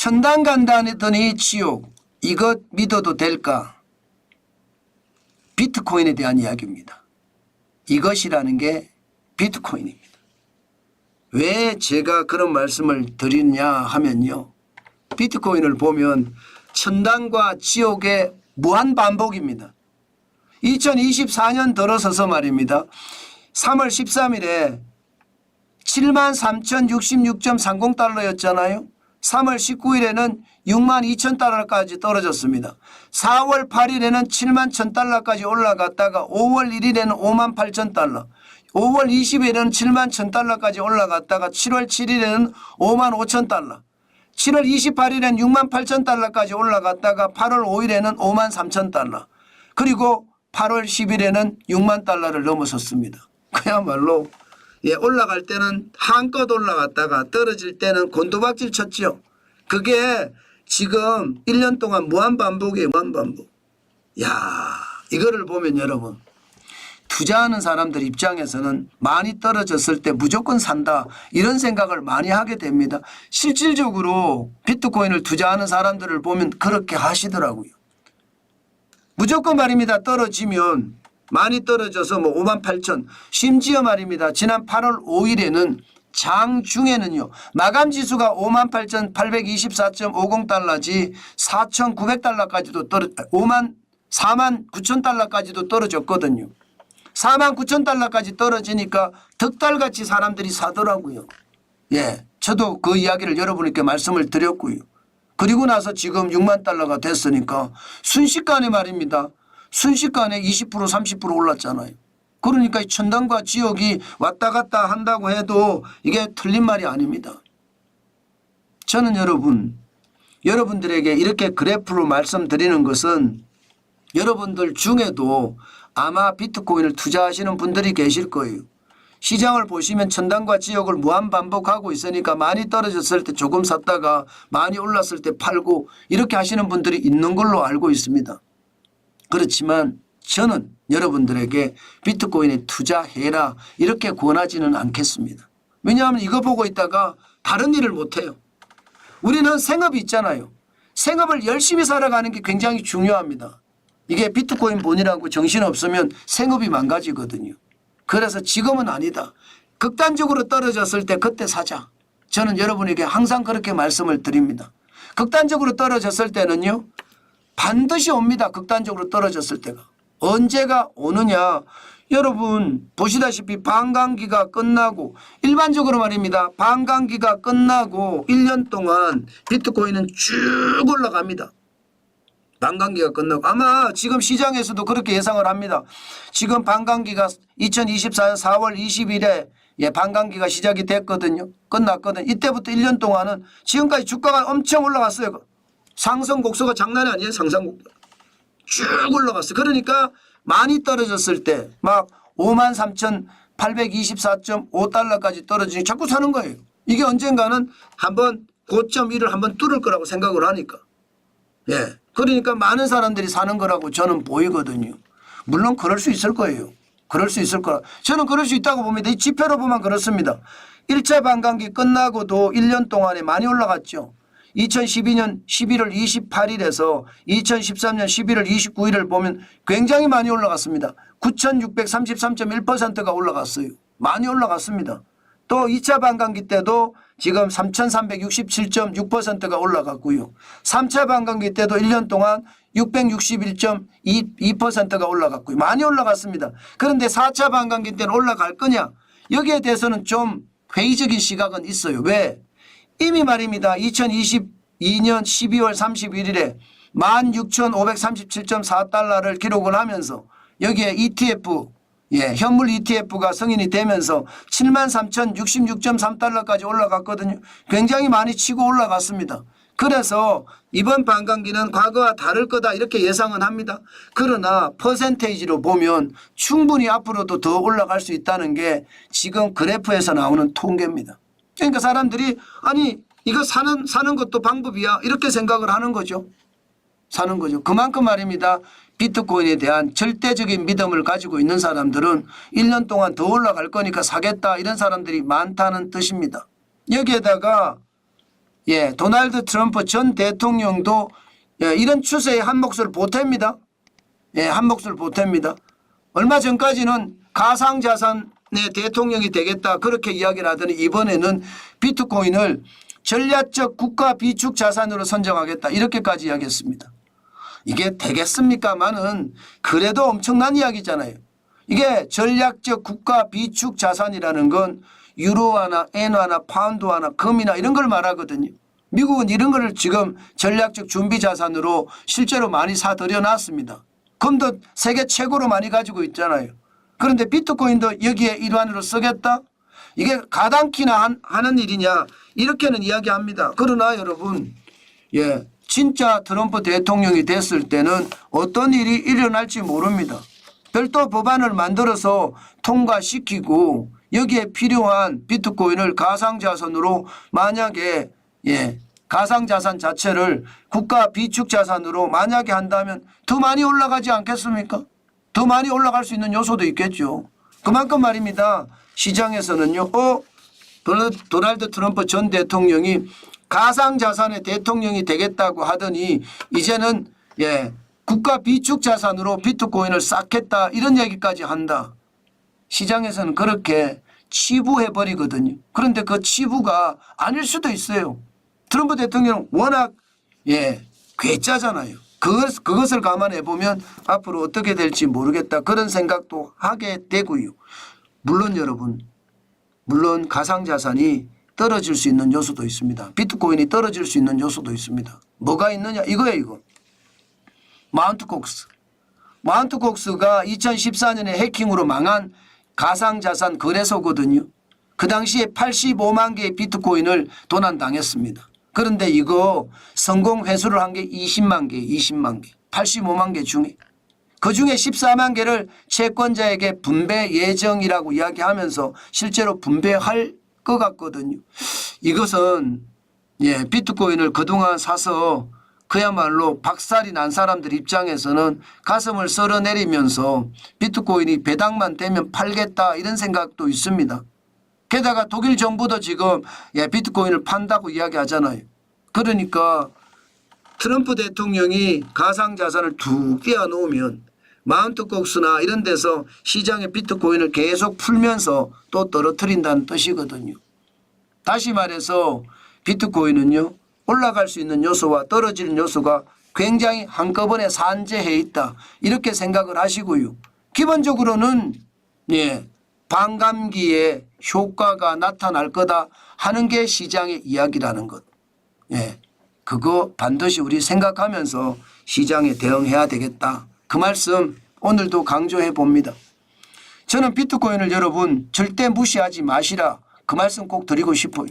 천당 간다더니 지옥, 이것 믿어도 될까? 비트코인에 대한 이야기입니다. 이것이라는 게 비트코인입니다. 왜 제가 그런 말씀을 드리냐 하면요, 비트코인을 보면 천당과 지옥의 무한 반복입니다. 2024년 들어서서 말입니다. 3월 13일에 73,066.30달러였잖아요. 3월 19일에는 62,000달러까지 떨어졌습니다. 4월 8일에는 71,000달러까지 올라갔다가 5월 1일에는 58,000달러, 5월 20일에는 71,000달러까지 올라갔다가 7월 7일에는 55,000달러, 7월 28일에는 68,000달러까지 올라갔다가 8월 5일에는 53,000달러, 그리고 8월 10일에는 6만 달러를 넘어섰습니다. 그야말로 올라갈 때는 한껏 올라갔다가 떨어질 때는 곤두박질 쳤죠. 그게 지금 1년 동안 무한반복이에요. 무한반복. 이거를 보면 여러분, 투자하는 사람들 입장에서는 많이 떨어졌을 때 무조건 산다, 이런 생각을 많이 하게 됩니다. 실질적으로 비트코인을 투자하는 사람들을 보면 그렇게 하시더라고요. 무조건 말입니다. 떨어지면 많이 떨어져서 58,000, 심지어 말입니다. 지난 8월 5일에는 장중에는요, 마감지수가 58,824.50달러지 4,900달러까지도 49,000달러까지도 떨어졌거든요. 49,000달러까지 떨어지니까 덕달같이 사람들이 사더라고요. 저도 그 이야기를 여러분께 말씀을 드렸고요. 그리고 나서 지금 6만 달러가 됐으니까 순식간에 말입니다. 순식간에 20% 30% 올랐잖아요. 그러니까 천당과 지옥이 왔다 갔다 한다고 해도 이게 틀린 말이 아닙니다. 저는 여러분들에게 이렇게 그래프로 말씀드리는 것은 여러분들 중에도 아마 비트코인을 투자하시는 분들이 계실 거예요. 시장을 보시면 천당과 지옥을 무한반복하고 있으니까 많이 떨어졌을 때 조금 샀다가 많이 올랐을 때 팔고 이렇게 하시는 분들이 있는 걸로 알고 있습니다. 그렇지만 저는 여러분들에게 비트코인에 투자해라 이렇게 권하지는 않겠습니다. 왜냐하면 이거 보고 있다가 다른 일을 못해요. 우리는 생업이 있잖아요. 생업을 열심히 살아가는 게 굉장히 중요합니다. 이게 비트코인 본이라고 정신없으면 생업이 망가지거든요. 그래서 지금은 아니다. 극단적으로 떨어졌을 때 그때 사자. 저는 여러분에게 항상 그렇게 말씀을 드립니다. 극단적으로 떨어졌을 때는요, 반드시 옵니다. 극단적으로 떨어졌을 때가. 언제가 오느냐. 여러분 보시다시피 반감기가 끝나고, 일반적으로 말입니다. 반감기가 끝나고 1년 동안 비트코인은 쭉 올라갑니다. 반감기가 끝나고 아마 지금 시장에서도 그렇게 예상을 합니다. 지금 반감기가 2024년 4월 20일에 반감기가 시작이 됐거든요. 끝났거든요. 이때부터 1년 동안은 지금까지 주가가 엄청 올라갔어요. 상승 곡소가 장난이 아니에요. 상승 곡소 쭉 올라갔어요. 그러니까 많이 떨어졌을 때 막 53,824.5달러까지 떨어지니 자꾸 사는 거예요. 이게 언젠가는 한번 고점 1을 한번 뚫을 거라고 생각을 하니까. 그러니까 많은 사람들이 사는 거라고 저는 보이거든요. 물론 그럴 수 있을 거예요. 그럴 수 있을 거라. 저는 그럴 수 있다고 봅니다. 이 지표로 보면 그렇습니다. 1차 반감기 끝나고도 1년 동안에 많이 올라갔죠. 2012년 11월 28일에서 2013년 11월 29일을 보면 굉장히 많이 올라갔습니다. 9,633.1%가 올라갔어요. 많이 올라갔습니다. 또 2차 반감기 때도 지금 3,367.6%가 올라갔고요. 3차 반감기 때도 1년 동안 661.2%가 올라갔고요. 많이 올라갔습니다. 그런데 4차 반감기 때는 올라갈 거냐? 여기에 대해서는 좀 회의적인 시각은 있어요. 왜? 이미 말입니다. 2022년 12월 31일에 16,537.4달러를 기록을 하면서 여기에 ETF, 현물 ETF가 승인이 되면서 73,066.3달러까지 올라갔거든요. 굉장히 많이 치고 올라갔습니다. 그래서 이번 반감기는 과거와 다를 거다 이렇게 예상은 합니다. 그러나 퍼센테이지로 보면 충분히 앞으로도 더 올라갈 수 있다는 게 지금 그래프에서 나오는 통계입니다. 그러니까 사람들이 아니 이거 사는 것도 방법이야 이렇게 생각을 하는 거죠. 사는 거죠. 그만큼 말입니다. 비트코인에 대한 절대적인 믿음을 가지고 있는 사람들은 1년 동안 더 올라갈 거니까 사겠다 이런 사람들이 많다는 뜻입니다. 여기에다가 예, 도널드 트럼프 전 대통령도 예, 이런 추세에 한 몫을 보탭니다. 예, 한 몫을 보탭니다. 얼마 전까지는 가상자산의 대통령이 되겠다 그렇게 이야기를 하더니 이번에는 비트코인을 전략적 국가 비축 자산으로 선정하겠다 이렇게까지 이야기했습니다. 이게 되겠습니까마는 그래도 엄청난 이야기잖아요. 이게 전략적 국가 비축 자산이라는 건 유로화나 엔화나 파운드화나 금이나 이런 걸 말하거든요. 미국은 이런 거를 지금 전략적 준비 자산으로 실제로 많이 사들여 놨습니다. 금도 세계 최고로 많이 가지고 있잖아요. 그런데 비트코인도 여기에 일환으로 쓰겠다? 이게 가당키나 하는 일이냐 이렇게는 이야기합니다. 그러나 여러분 예, 진짜 트럼프 대통령이 됐을 때는 어떤 일이 일어날지 모릅니다. 별도 법안을 만들어서 통과시키고 여기에 필요한 비트코인을 가상자산으로 만약에 예, 가상자산 자체를 국가 비축자산으로 만약에 한다면 더 많이 올라가지 않겠습니까? 더 많이 올라갈 수 있는 요소도 있겠죠. 그만큼 말입니다. 시장에서는요. 도널드 트럼프 전 대통령이 가상자산의 대통령이 되겠다고 하더니 이제는 예, 국가 비축자산으로 비트코인을 쌓겠다 이런 얘기까지 한다. 시장에서는 그렇게 치부해버리거든요. 그런데 그 치부가 아닐 수도 있어요. 트럼프 대통령은 워낙 예, 괴짜잖아요. 그것을 감안해 보면 앞으로 어떻게 될지 모르겠다 그런 생각도 하게 되고요. 물론 여러분 물론 가상자산이 떨어질 수 있는 요소도 있습니다. 비트코인이 떨어질 수 있는 요소도 있습니다. 뭐가 있느냐 이거예요. 이거. 마운트 콕스. 마운트 콕스가 2014년에 해킹으로 망한 가상자산 거래소거든요. 그 당시에 85만 개의 비트코인을 도난당했습니다. 그런데 이거 성공 회수를 한 게 20만 개, 85만 개 중에 그중에 14만 개를 채권자에게 분배 예정이라고 이야기하면서 실제로 분배할 것 같거든요. 이것은 예, 비트코인을 그동안 사서 그야말로 박살이 난 사람들 입장에서는 가슴을 썰어내리면서 비트코인이 배당만 되면 팔겠다 이런 생각도 있습니다. 게다가 독일 정부도 지금 예, 비트코인을 판다고 이야기하잖아요. 그러니까 트럼프 대통령이 가상자산을 툭 띄워놓으면 마운트 콕스나 이런 데서 시장에 비트코인을 계속 풀면서 또 떨어뜨린다는 뜻이거든요. 다시 말해서 비트코인은요. 올라갈 수 있는 요소와 떨어지는 요소가 굉장히 한꺼번에 산재해 있다. 이렇게 생각을 하시고요. 기본적으로는 예, 반감기에 효과가 나타날 거다 하는 게 시장의 이야기라는 것. 예, 그거 반드시 우리 생각하면서 시장에 대응해야 되겠다. 그 말씀 오늘도 강조해 봅니다. 저는 비트코인을 여러분 절대 무시하지 마시라. 그 말씀 꼭 드리고 싶어요.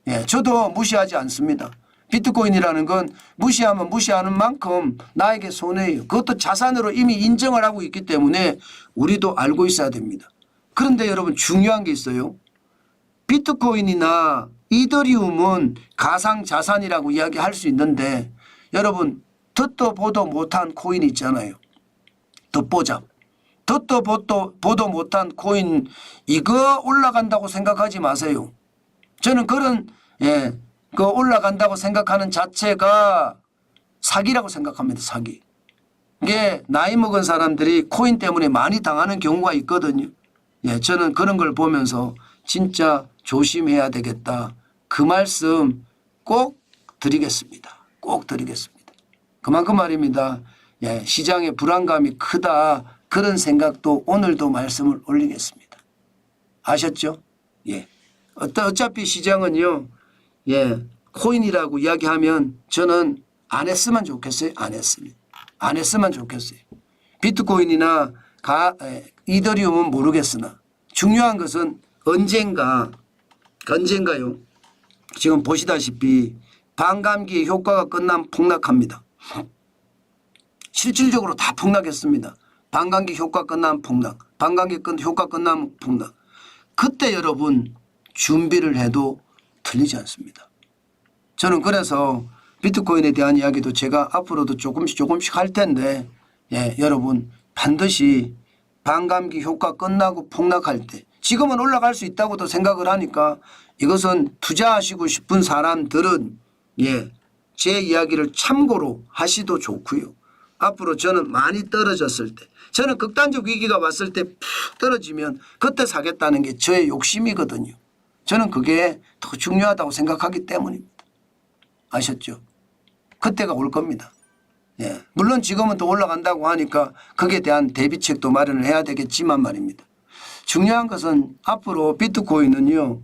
예, 저도 무시하지 않습니다. 비트코인이라는 건 무시하면 무시하는 만큼 나에게 손해예요. 그것도 자산으로 이미 인정을 하고 있기 때문에 우리도 알고 있어야 됩니다. 그런데 여러분 중요한 게 있어요. 비트코인이나 이더리움은 가상자산이라고 이야기할 수 있는데 여러분 듣도 보도 못한 코인 있잖아요. 듣보잡. 듣도 보도 못한 코인 이거 올라간다고 생각하지 마세요. 저는 그런 예, 그 올라간다고 생각하는 자체가 사기라고 생각합니다. 사기. 이게 나이 먹은 사람들이 코인 때문에 많이 당하는 경우가 있거든요. 예, 저는 그런 걸 보면서 진짜 조심해야 되겠다. 그 말씀 꼭 드리겠습니다. 꼭 드리겠습니다. 그만큼 말입니다. 예, 시장의 불안감이 크다. 그런 생각도 오늘도 말씀을 올리겠습니다. 아셨죠? 예. 어차피 시장은요. 예, 코인이라고 이야기하면 저는 안 했으면 좋겠어요. 안 했으면. 안 했으면 좋겠어요. 비트코인이나 이더리움은 모르겠으나 중요한 것은 언젠가요. 지금 보시다시피 반감기의 효과가 끝나면 폭락합니다. 실질적으로 다 폭락했습니다. 반감기 효과 끝나면 폭락. 반감기 효과 끝나면 폭락. 그때 여러분 준비를 해도 틀리지 않습니다. 저는 그래서 비트코인에 대한 이야기도 제가 앞으로도 조금씩 할 텐데 예, 여러분 반드시 반감기 효과 끝나고 폭락할 때 지금은 올라갈 수 있다고도 생각을 하니까 이것은 투자하시고 싶은 사람들은 예, 제 이야기를 참고로 하시도 좋고요. 앞으로 저는 많이 떨어졌을 때 저는 극단적 위기가 왔을 때 푹 떨어지면 그때 사겠다는 게 저의 욕심이거든요. 저는 그게 더 중요하다고 생각하기 때문입니다. 아셨죠? 그때가 올 겁니다. 예. 물론 지금은 또 올라간다고 하니까 거기에 대한 대비책도 마련을 해야 되겠지만 말입니다. 중요한 것은 앞으로 비트코인은요.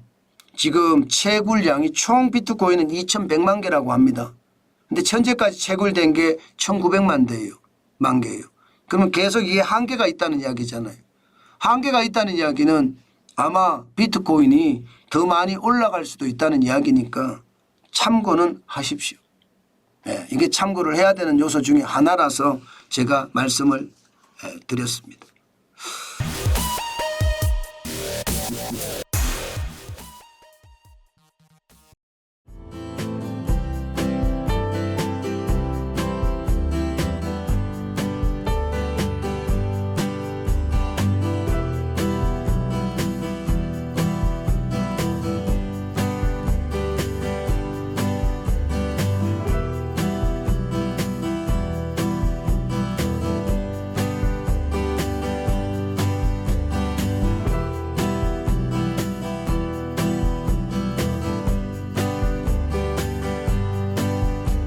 지금 채굴량이 총 비트코인은 2100만 개라고 합니다. 근데 현재까지 채굴된 게 1900만 대예요. 만 개예요. 그러면 계속 이게 한계가 있다는 이야기잖아요. 한계가 있다는 이야기는 아마 비트코인이 더 많이 올라갈 수도 있다는 이야기니까 참고는 하십시오. 예, 이게 참고를 해야 되는 요소 중에 하나라서 제가 말씀을 드렸습니다.